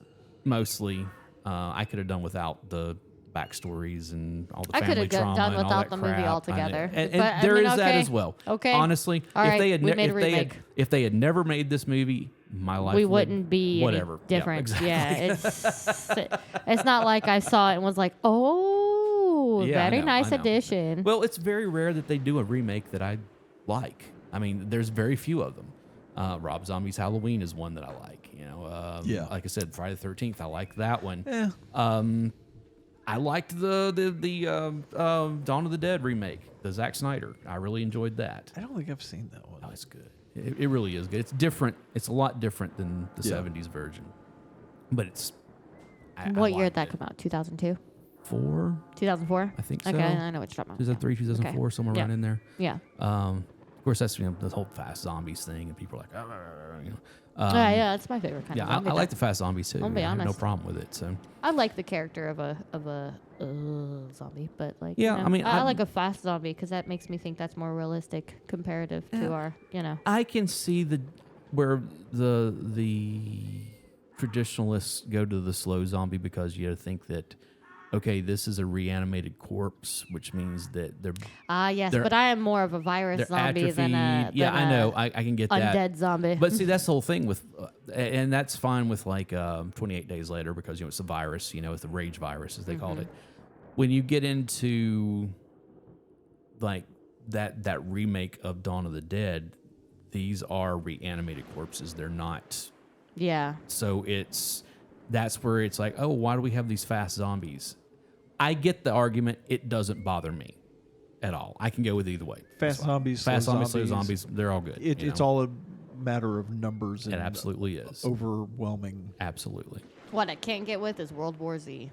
Speaker 2: mostly. I could have done without the backstories and all the
Speaker 4: I could
Speaker 2: family
Speaker 4: have
Speaker 2: trauma
Speaker 4: done
Speaker 2: and all
Speaker 4: without
Speaker 2: that
Speaker 4: the movie
Speaker 2: crap.
Speaker 4: altogether.
Speaker 2: And
Speaker 4: But, I
Speaker 2: there
Speaker 4: mean,
Speaker 2: is that
Speaker 4: okay.
Speaker 2: as well.
Speaker 4: Okay.
Speaker 2: Honestly,
Speaker 4: All right, we made a remake.
Speaker 2: if they had never made this movie, my life
Speaker 4: We
Speaker 2: would
Speaker 4: wouldn't be any
Speaker 2: whatever.
Speaker 4: different.
Speaker 2: Yeah, exactly.
Speaker 4: It's not like I saw it and was like, oh,
Speaker 2: Yeah, I
Speaker 4: very
Speaker 2: know,
Speaker 4: nice
Speaker 2: I know.
Speaker 4: addition.
Speaker 2: Well, it's very rare that they do a remake that I like. I mean, there's very few of them. Rob Zombie's Halloween is one that I like. You know,
Speaker 3: Yeah.
Speaker 2: like I said, Friday the 13th, I like that one.
Speaker 3: Yeah.
Speaker 2: I liked the Dawn of the Dead remake, the Zack Snyder. I really enjoyed that.
Speaker 3: I don't think I've seen that one.
Speaker 2: Oh, it's good. It really is good. It's different. It's a lot different than the
Speaker 3: Yeah.
Speaker 2: 70s version. But it's.
Speaker 4: What year
Speaker 2: liked
Speaker 4: did that
Speaker 2: it.
Speaker 4: come out? 2002?
Speaker 2: 4,
Speaker 4: 2004?
Speaker 2: I think so.
Speaker 4: Okay, I know what you're talking about.
Speaker 2: 2003, 2004,
Speaker 4: Okay.
Speaker 2: somewhere
Speaker 4: Yeah.
Speaker 2: around in there.
Speaker 4: Yeah.
Speaker 2: Of course, that's the whole fast zombies thing, and people are like, you know.
Speaker 4: Yeah, that's my favorite kind
Speaker 2: Yeah,
Speaker 4: of
Speaker 2: I
Speaker 4: zombie.
Speaker 2: like the fast zombies too.
Speaker 4: I'll be
Speaker 2: I have no
Speaker 4: honest.
Speaker 2: problem with it. So
Speaker 4: I like the character of a zombie, but like
Speaker 2: Yeah,
Speaker 4: you know,
Speaker 2: I mean,
Speaker 4: I
Speaker 2: I-
Speaker 4: like a fast zombie because that makes me think that's more realistic comparative to our, you know.
Speaker 2: I can see where the traditionalists go to the slow zombie because you think that, okay, this is a reanimated corpse, which means that they're
Speaker 4: Yes,
Speaker 2: they're-
Speaker 4: but I am more of a virus
Speaker 2: they're
Speaker 4: zombie than a
Speaker 2: atrophied. Yeah, I know. I can get that.
Speaker 4: undead zombie.
Speaker 2: But see, that's the whole thing with, and that's fine with like 28 Days Later because it's a virus. It's the rage virus as they called it. When you get into like that remake of Dawn of the Dead, these are reanimated corpses. They're not.
Speaker 4: yeah,
Speaker 2: So that's where it's like, oh, why do we have these fast zombies? I get the argument. It doesn't bother me at all. I can go with either way.
Speaker 3: Fast zombies,
Speaker 2: Fast
Speaker 3: slow
Speaker 2: zombies, slow zombies, they're all good.
Speaker 3: It's all a matter of numbers
Speaker 2: It
Speaker 3: and
Speaker 2: absolutely is.
Speaker 3: overwhelming.
Speaker 2: Absolutely.
Speaker 4: what I can't get with is World War Z.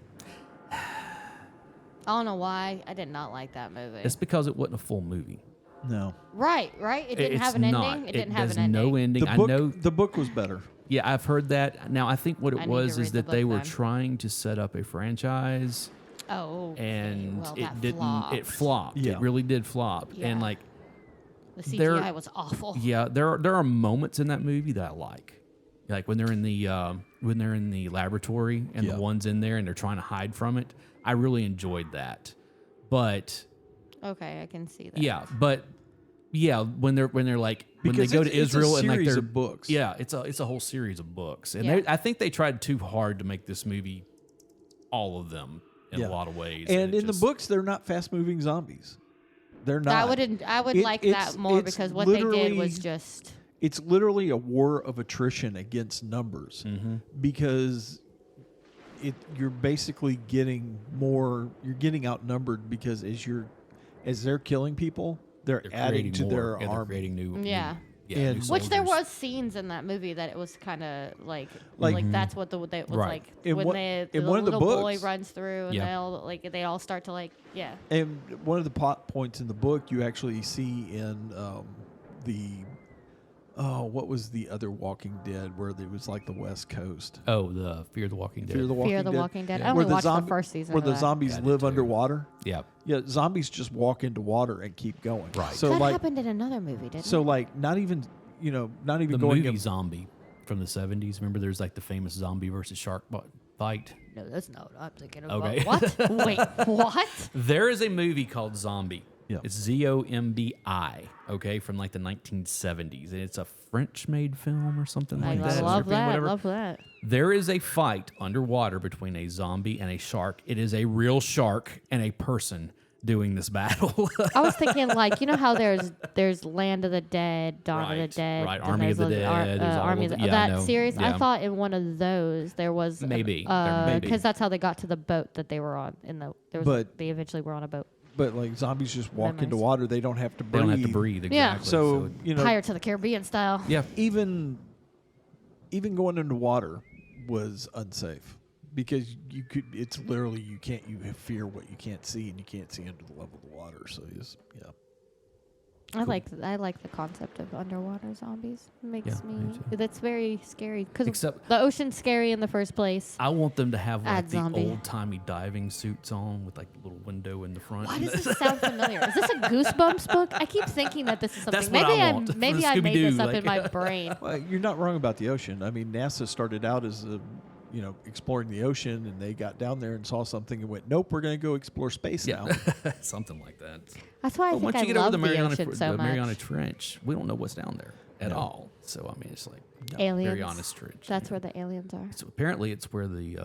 Speaker 4: I don't know why I did not like that movie.
Speaker 2: It's because it wasn't a full movie.
Speaker 3: No.
Speaker 4: Right. It didn't
Speaker 2: It's
Speaker 4: have an
Speaker 2: not.
Speaker 4: ending. It didn't have
Speaker 2: there's
Speaker 4: an ending.
Speaker 2: no ending.
Speaker 3: The book,
Speaker 2: I know.
Speaker 3: the book was better.
Speaker 2: Yeah, I've heard that. Now, I think what
Speaker 4: I
Speaker 2: it
Speaker 4: need
Speaker 2: was
Speaker 4: to
Speaker 2: is
Speaker 4: read the
Speaker 2: that they
Speaker 4: book
Speaker 2: were
Speaker 4: then.
Speaker 2: trying to set up a franchise,
Speaker 4: Oh, okay.
Speaker 2: and
Speaker 4: well,
Speaker 2: it
Speaker 4: that
Speaker 2: didn't.
Speaker 4: flopped.
Speaker 2: It flopped.
Speaker 3: Yeah.
Speaker 2: It really did flop.
Speaker 4: Yeah.
Speaker 2: And like,
Speaker 4: The CGI
Speaker 2: there-
Speaker 4: was awful.
Speaker 2: yeah, there are moments in that movie that I like when they're in the laboratory and
Speaker 3: Yeah.
Speaker 2: the ones in there and they're trying to hide from it. I really enjoyed that, but
Speaker 4: Okay, I can see that.
Speaker 2: yeah, when they're like when
Speaker 3: Because
Speaker 2: they go to
Speaker 3: it's a
Speaker 2: Israel and like
Speaker 3: series
Speaker 2: they're
Speaker 3: of books.
Speaker 2: Yeah, it's a whole series of books, and
Speaker 4: Yeah.
Speaker 2: I think they tried too hard to make this movie all of them in
Speaker 3: Yeah.
Speaker 2: a lot of ways.
Speaker 3: And
Speaker 2: it
Speaker 3: in
Speaker 2: just-
Speaker 3: the books, they're not fast-moving zombies. They're not.
Speaker 4: I would like
Speaker 3: it's-
Speaker 4: that more
Speaker 3: it's
Speaker 4: because what they did
Speaker 3: literally-
Speaker 4: was just
Speaker 3: It's literally a war of attrition against numbers because you're basically getting more. You're getting outnumbered because as they're killing people, they're adding
Speaker 2: creating
Speaker 3: to
Speaker 2: more.
Speaker 3: their
Speaker 2: Yeah, they're
Speaker 3: army.
Speaker 2: creating new.
Speaker 4: Yeah.
Speaker 2: new
Speaker 3: And-
Speaker 2: new
Speaker 4: which there
Speaker 2: soldiers.
Speaker 4: was scenes in that movie that it was kind of like
Speaker 3: Like-
Speaker 4: that's what it was
Speaker 2: Right.
Speaker 4: like
Speaker 3: In
Speaker 4: when
Speaker 3: one-
Speaker 4: the
Speaker 3: in one of the
Speaker 4: little boy
Speaker 3: books-
Speaker 4: runs through and
Speaker 2: Yeah.
Speaker 4: they all start to like yeah.
Speaker 3: And one of the plot points in the book you actually see in what was the other Walking Dead where it was like the West Coast?
Speaker 2: Oh, the Fear the Walking Dead.
Speaker 3: Fear the Walking
Speaker 4: Fear the
Speaker 3: Dead.
Speaker 4: Walking Dead.
Speaker 2: Yeah.
Speaker 4: I
Speaker 3: Where
Speaker 4: only watched the
Speaker 3: zombi-
Speaker 4: first season
Speaker 3: where
Speaker 4: of
Speaker 3: the
Speaker 4: that.
Speaker 3: zombies
Speaker 2: Yeah, I
Speaker 3: live
Speaker 2: did too.
Speaker 3: underwater.
Speaker 2: Yeah.
Speaker 3: Yeah, zombies just walk into water and keep going.
Speaker 2: Right.
Speaker 3: So
Speaker 4: that
Speaker 3: like,
Speaker 4: happened in another movie, didn't
Speaker 3: so
Speaker 4: it?
Speaker 3: like, not even
Speaker 2: The
Speaker 3: going.
Speaker 2: movie Zombie from the 70s. Remember, there's like the famous zombie versus shark fight.
Speaker 4: No, that's not what I'm thinking of.
Speaker 2: Okay.
Speaker 4: What? Wait, what?
Speaker 2: There is a movie called Zombie.
Speaker 3: Yeah.
Speaker 2: It's Zombi, okay, from like the 1970s. And it's a French-made film or something
Speaker 4: I
Speaker 2: like that.
Speaker 4: love
Speaker 2: European,
Speaker 4: that.
Speaker 2: whatever.
Speaker 4: Love that.
Speaker 2: There is a fight underwater between a zombie and a shark. It is a real shark and a person doing this battle.
Speaker 4: I was thinking like how there's Land of the Dead, Dawn of the Dead,
Speaker 2: right.
Speaker 4: then
Speaker 2: Army of the
Speaker 4: there's
Speaker 2: Dead, there's all
Speaker 4: Army
Speaker 2: of
Speaker 4: of
Speaker 2: the-
Speaker 4: the,
Speaker 2: yeah, I
Speaker 4: that
Speaker 2: know.
Speaker 4: series. I
Speaker 2: Yeah.
Speaker 4: thought in one of those there was
Speaker 2: Maybe. There may be.
Speaker 4: because that's how they got to the boat that they were on. They eventually were on a boat.
Speaker 3: But like zombies just walk into
Speaker 4: Memories.
Speaker 3: water; they don't have to
Speaker 2: They
Speaker 3: breathe.
Speaker 2: don't have to breathe. Exactly.
Speaker 4: Yeah.
Speaker 3: So
Speaker 4: Pirates of the Caribbean style.
Speaker 2: yeah.
Speaker 3: even going into water was unsafe because you could. It's literally you can't. You fear what you can't see, and you can't see under the level of the water. So
Speaker 4: I like the concept of underwater zombies. It makes
Speaker 2: Yeah, me too.
Speaker 4: that's very scary because
Speaker 2: Except-
Speaker 4: the ocean's scary in the first place.
Speaker 2: I want them to have like
Speaker 4: Add
Speaker 2: the
Speaker 4: zombie.
Speaker 2: old timey diving suits on with like a little window in the front.
Speaker 4: Why does this sound familiar? Is this a Goosebumps book? I keep thinking that this is something.
Speaker 2: That's what I want for
Speaker 4: Maybe
Speaker 2: the
Speaker 4: I made this
Speaker 2: Scooby-Doo,
Speaker 4: up in
Speaker 2: like-
Speaker 4: my brain.
Speaker 3: Well, you're not wrong about the ocean. I mean, NASA started out as exploring the ocean, and they got down there and saw something and went, "Nope, we're going to go explore space now."
Speaker 2: Something like that.
Speaker 4: That's why I
Speaker 2: But
Speaker 4: think
Speaker 2: once
Speaker 4: I
Speaker 2: you get over
Speaker 4: love
Speaker 2: the Mariana,
Speaker 4: ocean so
Speaker 2: the Mariana
Speaker 4: much.
Speaker 2: Trench, we don't know what's down there at
Speaker 3: No.
Speaker 2: all. So I mean, it's like
Speaker 4: Aliens.
Speaker 2: very honest trench.
Speaker 4: That's where the aliens are.
Speaker 2: So apparently, it's where the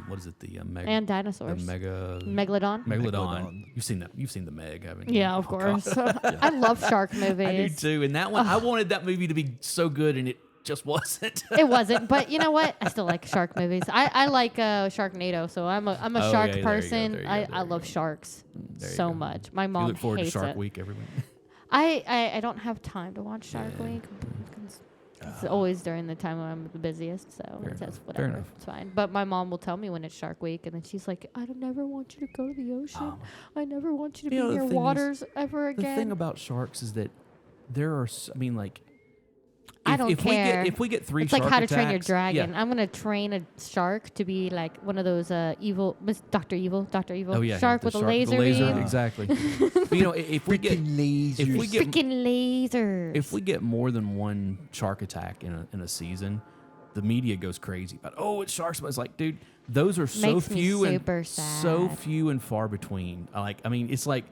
Speaker 2: what is it? The
Speaker 4: And dinosaurs.
Speaker 2: Megalodon.
Speaker 3: Megalodon.
Speaker 2: You've seen that? You've seen the Meg, haven't you?
Speaker 4: Yeah, of
Speaker 2: Oh, God.
Speaker 4: course. I love shark movies.
Speaker 2: I do too. And that one, I wanted that movie to be so good, and it just wasn't.
Speaker 4: It wasn't, but you know what? I still like shark movies. I like Sharknado, so I'm a
Speaker 2: Oh,
Speaker 4: shark
Speaker 2: yeah, there you go,
Speaker 4: person.
Speaker 2: there you go,
Speaker 4: I
Speaker 2: there you
Speaker 4: love
Speaker 2: go.
Speaker 4: sharks
Speaker 2: There you
Speaker 4: so
Speaker 2: go.
Speaker 4: much. My
Speaker 2: You
Speaker 4: mom
Speaker 2: look forward to
Speaker 4: hates
Speaker 2: Shark
Speaker 4: it.
Speaker 2: Week every week.
Speaker 4: I don't have time to watch Shark
Speaker 2: Yeah.
Speaker 4: Week. It's always during the time when I'm the busiest, so
Speaker 2: Fair
Speaker 4: it's
Speaker 2: enough.
Speaker 4: just
Speaker 2: Fair
Speaker 4: whatever.
Speaker 2: enough.
Speaker 4: It's fine. But my mom will tell me when it's Shark Week, and then she's like, "I don't never want you to go to the ocean. I never want you to
Speaker 2: You know,
Speaker 4: be
Speaker 2: the
Speaker 4: near
Speaker 2: thing is-
Speaker 4: waters ever
Speaker 2: The
Speaker 4: again."
Speaker 2: thing about sharks is that there are, I mean, like,
Speaker 4: I don't care.
Speaker 2: If we get three
Speaker 4: It's like
Speaker 2: shark
Speaker 4: How to Train Your
Speaker 2: attacks-
Speaker 4: Dragon.
Speaker 2: yeah.
Speaker 4: I'm gonna train a shark to be like one of those evil, Dr. Evil,
Speaker 2: Oh yeah,
Speaker 4: shark
Speaker 2: the
Speaker 4: with a
Speaker 2: shark-
Speaker 4: laser
Speaker 2: the laser,
Speaker 4: beam.
Speaker 2: exactly. But, you know, if we get
Speaker 4: Freaking lasers.
Speaker 2: if we get more than one shark attack in a season, the media goes crazy about, oh, it's sharks. But it's like, dude, those are so
Speaker 4: Makes me
Speaker 2: few and
Speaker 4: super
Speaker 2: so
Speaker 4: sad.
Speaker 2: few and far between. I mean, it's like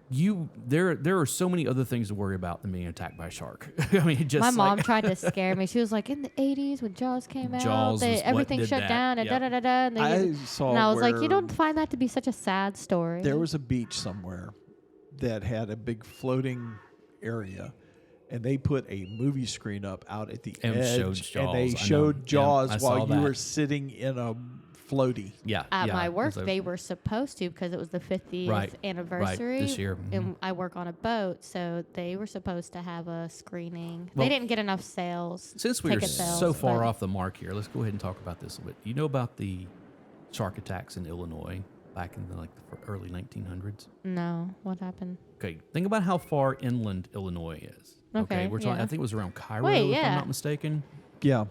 Speaker 2: there are so many other things to worry about than being attacked by a shark. I mean, it just
Speaker 4: My mom
Speaker 2: like,
Speaker 4: tried to scare me. She was like, in the 80s when Jaws came out,
Speaker 2: Jaws is what
Speaker 4: everything
Speaker 2: did
Speaker 4: shut
Speaker 2: that.
Speaker 4: down and
Speaker 2: Yep.
Speaker 4: da-da-da-da. And,
Speaker 3: I saw
Speaker 4: and I was like, you
Speaker 3: where
Speaker 4: don't find that to be such a sad story.
Speaker 3: There was a beach somewhere that had a big floating area, and they put a movie screen up out at the
Speaker 2: And
Speaker 3: edge,
Speaker 2: showed Jaws,
Speaker 3: and
Speaker 2: I
Speaker 3: they
Speaker 2: know.
Speaker 3: showed
Speaker 2: Yeah,
Speaker 3: Jaws
Speaker 2: I saw
Speaker 3: while you
Speaker 2: that.
Speaker 3: were sitting in a floaty.
Speaker 2: yeah.
Speaker 4: At
Speaker 2: yeah,
Speaker 4: my work,
Speaker 2: so-
Speaker 4: they were supposed to because it was the 50th
Speaker 2: Right,
Speaker 4: anniversary.
Speaker 2: this year,
Speaker 4: And I work on a boat, so they were supposed to have a screening.
Speaker 2: Well,
Speaker 4: they didn't get enough sales.
Speaker 2: Since we are
Speaker 4: ticket sales,
Speaker 2: so far
Speaker 4: but-
Speaker 2: off the mark here, let's go ahead and talk about this a bit. You know about the shark attacks in Illinois back in the early 1900s?
Speaker 4: No, what happened?
Speaker 2: Okay, think about how far inland Illinois is.
Speaker 4: Okay,
Speaker 2: we're talking.
Speaker 4: yeah.
Speaker 2: I think it was around Cairo,
Speaker 4: Wait,
Speaker 2: if I'm
Speaker 4: yeah.
Speaker 2: not mistaken.
Speaker 3: Yeah,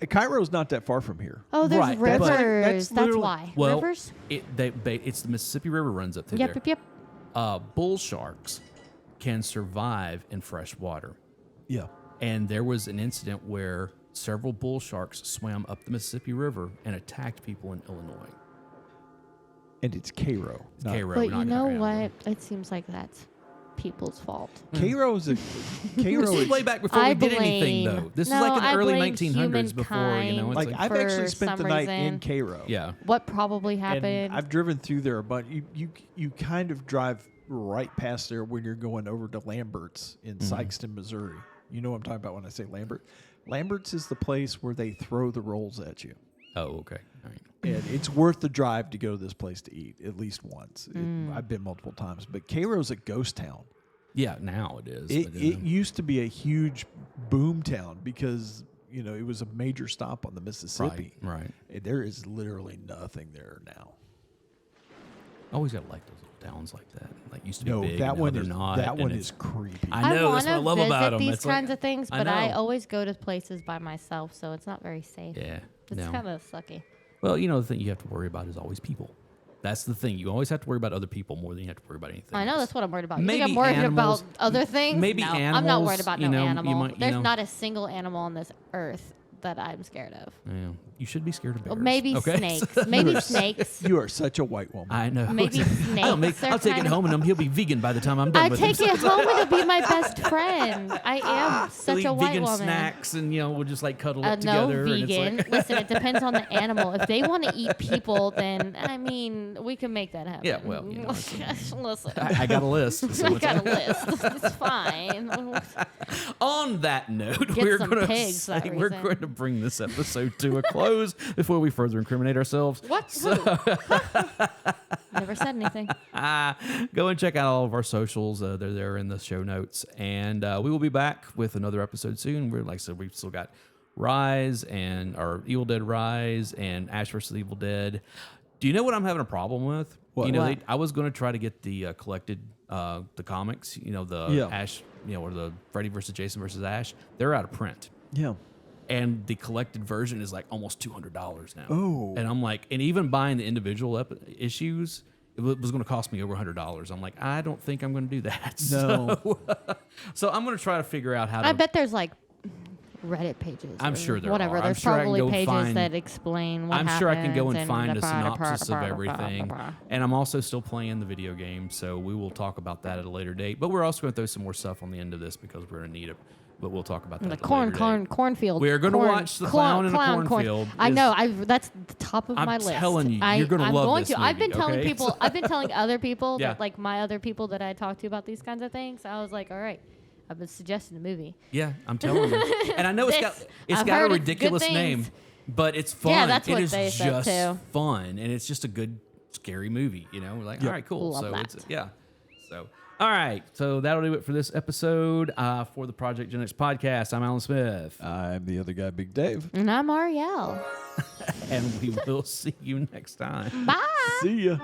Speaker 3: Cairo's not that far from here.
Speaker 4: Oh, there's
Speaker 2: Right, but-
Speaker 4: rivers.
Speaker 3: That's
Speaker 4: That's
Speaker 3: literally-
Speaker 4: why.
Speaker 2: Well,
Speaker 4: Rivers?
Speaker 2: it's the Mississippi River runs up through
Speaker 4: Yep,
Speaker 2: there.
Speaker 4: yep, yep.
Speaker 2: Bull sharks can survive in fresh water,
Speaker 3: Yeah,
Speaker 2: and there was an incident where several bull sharks swam up the Mississippi River and attacked people in Illinois.
Speaker 3: and it's Cairo. not-
Speaker 2: Cairo,
Speaker 4: But
Speaker 2: not
Speaker 4: you know
Speaker 2: Cairo.
Speaker 4: what? It seems like that's people's fault.
Speaker 3: Cairo's a Cairo.
Speaker 2: This is
Speaker 3: is-
Speaker 2: way back before
Speaker 4: I
Speaker 2: we did anything,
Speaker 4: blame-
Speaker 2: though. This
Speaker 4: No,
Speaker 2: is like in the
Speaker 4: I
Speaker 2: early
Speaker 4: blame
Speaker 2: 1900s before, you know. It's
Speaker 3: like
Speaker 2: like,
Speaker 3: I've
Speaker 4: for
Speaker 3: actually spent
Speaker 4: some
Speaker 3: the night in
Speaker 4: reason.
Speaker 3: Cairo.
Speaker 2: yeah.
Speaker 4: What probably
Speaker 3: And
Speaker 4: happened?
Speaker 3: I've driven through there a bunch. You kind of drive right past there when you're going over to Lambert's in Sykeston, Missouri. You know what I'm talking about when I say Lambert. Lambert's is the place where they throw the rolls at you.
Speaker 2: Oh, okay. All right.
Speaker 3: And it's worth the drive to go to this place to eat at least once. I've been multiple times. But Cairo's a ghost town.
Speaker 2: Yeah, now it is.
Speaker 3: It
Speaker 2: but,
Speaker 3: used to be a huge boom town because, it was a major stop on the Mississippi.
Speaker 2: right.
Speaker 3: And there is literally nothing there now.
Speaker 2: Always got to like those little towns like that. Like used to be
Speaker 3: No,
Speaker 2: big.
Speaker 3: that
Speaker 2: and now
Speaker 3: one
Speaker 2: they're
Speaker 3: is
Speaker 2: not.
Speaker 3: that
Speaker 2: and
Speaker 3: one
Speaker 2: it's-
Speaker 3: is creepy.
Speaker 2: I know, that's what I
Speaker 4: wanna
Speaker 2: love about
Speaker 4: visit
Speaker 2: 'em.
Speaker 4: these
Speaker 2: It's like-
Speaker 4: kinds of things,
Speaker 2: I
Speaker 4: but I
Speaker 2: know.
Speaker 4: always go to places by myself, so it's not very safe.
Speaker 2: Yeah.
Speaker 4: It's
Speaker 2: no.
Speaker 4: kind of sucky.
Speaker 2: Well, the thing you have to worry about is always people. That's the thing. You always have to worry about other people more than you have to worry about anything.
Speaker 4: I know
Speaker 2: else.
Speaker 4: that's what I'm worried about. You think
Speaker 2: Maybe
Speaker 4: I'm worried
Speaker 2: animals-
Speaker 4: about other things?
Speaker 2: maybe
Speaker 4: no, I'm not
Speaker 2: animals,
Speaker 4: worried about
Speaker 2: you
Speaker 4: no
Speaker 2: know, you
Speaker 4: animal.
Speaker 2: might- you
Speaker 4: There's
Speaker 2: know.
Speaker 4: not a single animal on this earth that I'm scared of.
Speaker 2: Yeah. You should be scared of bears.
Speaker 4: Well, maybe
Speaker 2: okay?
Speaker 4: snakes. Maybe snakes.
Speaker 3: You are such a white woman.
Speaker 2: I know.
Speaker 4: Maybe snakes are
Speaker 2: I'll take it
Speaker 4: kind of-
Speaker 2: home and he'll be vegan by the time I'm done
Speaker 4: I
Speaker 2: with
Speaker 4: take
Speaker 2: him.
Speaker 4: it home and it'll be my best friend. I am
Speaker 2: We'll
Speaker 4: such
Speaker 2: eat
Speaker 4: a white
Speaker 2: vegan
Speaker 4: woman.
Speaker 2: snacks and we'll just like cuddle up
Speaker 4: No
Speaker 2: together. And
Speaker 4: vegan.
Speaker 2: it's like,
Speaker 4: Listen, it depends on the animal. If they want to eat people, then we can make that happen.
Speaker 2: Yeah, well,
Speaker 4: listen.
Speaker 2: I got a list. So
Speaker 4: I
Speaker 2: it's-
Speaker 4: got a list. It's fine.
Speaker 2: On that note,
Speaker 4: Get
Speaker 2: we're
Speaker 4: some
Speaker 2: going to
Speaker 4: pigs that
Speaker 2: we're
Speaker 4: reason.
Speaker 2: going to bring this episode to a close before we further incriminate ourselves.
Speaker 4: What? Never said anything.
Speaker 2: Go and check out all of our socials. They're there in the show notes, and we will be back with another episode soon. Like I said, we've still got Rise and our Evil Dead Rise and Ash vs. Evil Dead. Do you know what I'm having a problem with?
Speaker 3: What?
Speaker 2: You know,
Speaker 4: What?
Speaker 2: I was going to try to get the collected the comics, the
Speaker 3: Yeah.
Speaker 2: Ash, or the Freddy versus Jason versus Ash, they're out of print.
Speaker 3: Yeah.
Speaker 2: And the collected version is like almost $200 now.
Speaker 3: Oh.
Speaker 2: And I'm like, and even buying the individual issues, it was going to cost me over $100. I'm like, I don't think I'm going to do that.
Speaker 3: No.
Speaker 2: So I'm going to try to figure out how to.
Speaker 4: I bet there's like Reddit pages.
Speaker 2: I'm
Speaker 4: or
Speaker 2: sure there
Speaker 4: whatever.
Speaker 2: are. I'm
Speaker 4: There's
Speaker 2: sure I can
Speaker 4: probably
Speaker 2: go
Speaker 4: pages
Speaker 2: find-
Speaker 4: that explain what
Speaker 2: I'm sure I can go and
Speaker 4: happens
Speaker 2: find a
Speaker 4: the
Speaker 2: synopsis of everything. And I'm also still playing the video game, so we will talk about that at a later date. But we're also going to throw some more stuff on the end of this because we're going to need it. But we'll talk about that
Speaker 4: The
Speaker 2: at a later date.
Speaker 4: cornfield.
Speaker 2: We're gonna watch The Clown in a Cornfield.
Speaker 4: I know. That's the top of
Speaker 2: I'm
Speaker 4: my list.
Speaker 2: telling you, you're gonna
Speaker 4: I'm
Speaker 2: love
Speaker 4: going
Speaker 2: this
Speaker 4: to. I've been
Speaker 2: movie,
Speaker 4: telling
Speaker 2: okay?
Speaker 4: people. I've been telling other people
Speaker 2: Yeah.
Speaker 4: that like my other people that I talk to about these kinds of things. I was like, all right, I've been suggesting a movie.
Speaker 2: Yeah, I'm telling you. And I know it's
Speaker 4: I've
Speaker 2: got a
Speaker 4: heard it's good
Speaker 2: ridiculous
Speaker 4: things.
Speaker 2: name, but it's fun.
Speaker 4: Yeah, that's
Speaker 2: it
Speaker 4: what
Speaker 2: is
Speaker 4: they said,
Speaker 2: just
Speaker 4: too.
Speaker 2: fun, and it's just a good scary movie. We're like, all right, cool.
Speaker 4: Love
Speaker 2: So
Speaker 4: that.
Speaker 2: it's So all right, so that'll do it for this episode for the Project Gen X podcast. I'm Alan Smith,
Speaker 3: I'm the other guy, Big Dave.
Speaker 4: And I'm Ariel.
Speaker 2: and we will see you next time.
Speaker 4: Bye.
Speaker 3: See ya.